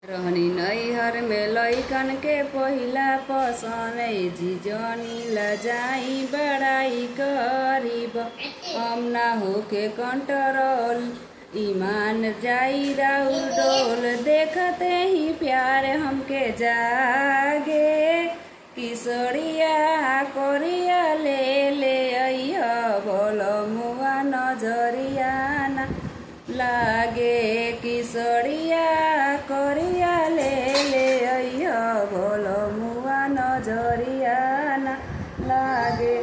रहनी नैहर में लइकन के पहिला पसंद जी जनी लजाई बड़ाई करीब हम ना होके कंट्रोल ईमान जाई राउर डोल देखते ही प्यार हमके जागे किशोरिया कोरिया ले अइह बोलो मुआ नजरिया ना लागे किशोरिया कोरिया ले अइह बोलो मुआ नजरिया ना लागे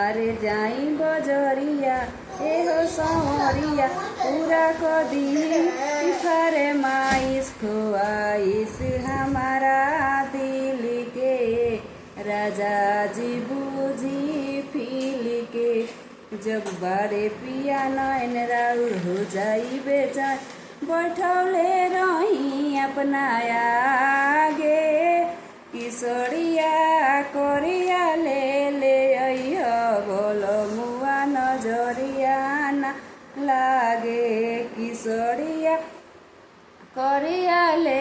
अरे जाई बजरिया एहो संवरिया पूरा को दी फरमाइश ख्वाइश हमारा दिल के राजा जी बूझी फील के जब बारे पिया नैन राउर हो जाई बेचैन बैठौले रही अपना आगे किशोरिया कोरिया ले अइह बोलो मुआ नजरिया ना लागे किशोरिया कोरिया ले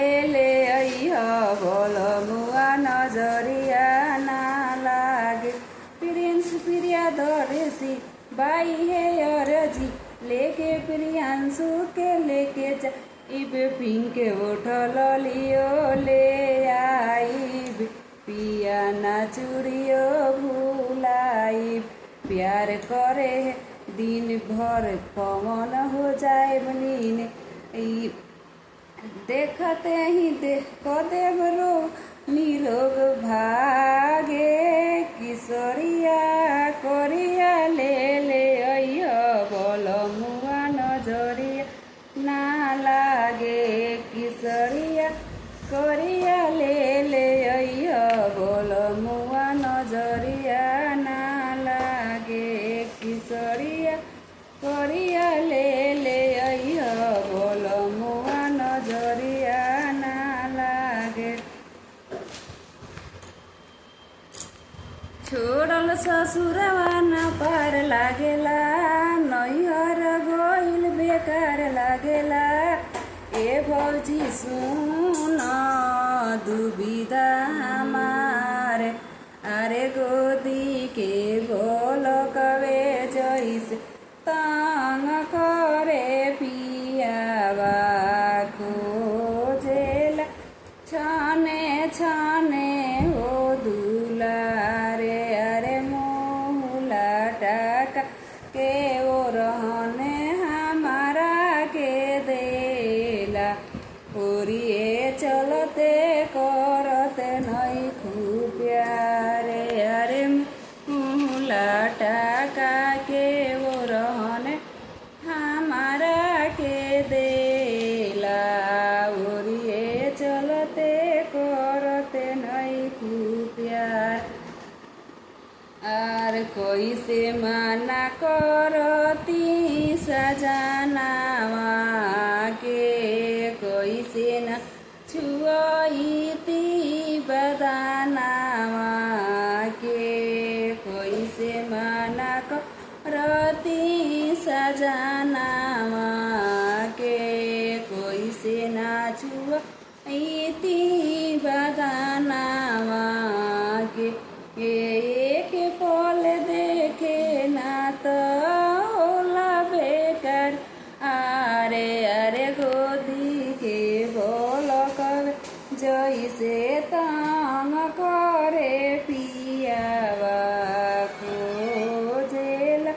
अइह बोलो मुआ नजरिया ना लागे प्रिंस प्रिया दरेसी बाई है अरजी लेके प्रियांशु के लेके जा इबे पिंक उठल लियो ले आईब पिया ना चूड़ियो भूलाई प्यार करे दिन भर पवन हो जाए नीन देखते ही देख को देव रोग निरोग भागे किशोरिया कोरिया ले अइह बोलो मुआ नजरिया ना लागे किशोरिया कोरिया ले अइह बोलो मुआ नजरिया ना लागे किशोरिया कोरिया ले अइह बोलो मुआ नजरिया ना लागे छोड़ल ससुरवा न पार लागेला नैहर गइल बेकार लागेला ए भौजी सुन दुविधा हमारे अरे गोदी के गोलकवे जैसे तंग करे पियावा खोजेला छाने छाने हो दुलारे अरे मोहला टाका के वो रहने हमारा के देला पूरिए चलते करते नहीं खूब प्यारे अरे मोहला टाका के वो रहने हमारा के देला पूरिए चलते करते नहीं खूब प्यार आर कोई से माना करती सजनावा के कोई से न छुआईती बदानावा के कोई से माना करती सजनावा के कोई से ना छुआईती बदानावा के एक पल देखे ना तो होला बेकार अरे अरे गोदी के बोल कर जैसे तंग करे पियावा खोजेला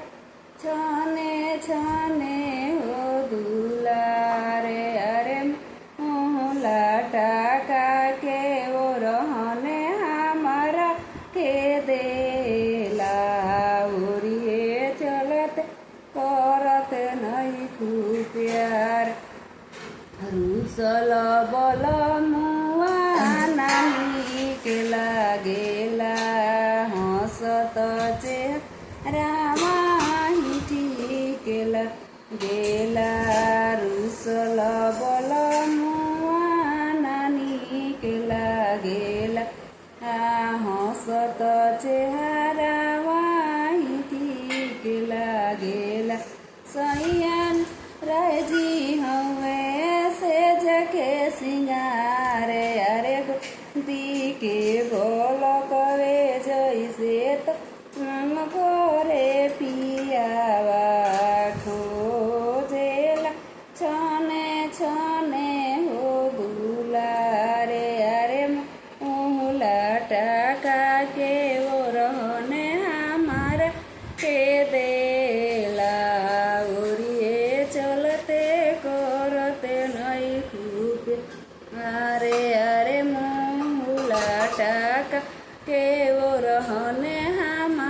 छाने छाने हो दुलारे अरे मोहला टाका के वो रहने हमारा के देला उड़िए चलते करत नहीं खूब प्यार रूसल बल मुआ नहीं के लागेला हंसत चेहरा ठीक लागेला रूसल बल मुआ नहीं के लागेला हंसत चेहरा ठीक लागेला सैयन राजी हवे से जके सिंगार रे अरे दी के बोल करे जैसे तो मन करे पियावा खोजेला छने छने हो दुलारे अरे मुहला टाका के वो रहने हमारा के देला उड़िए चलते करते नहीं खूब अरे अरे मुहला टाका के वो रहने हमारा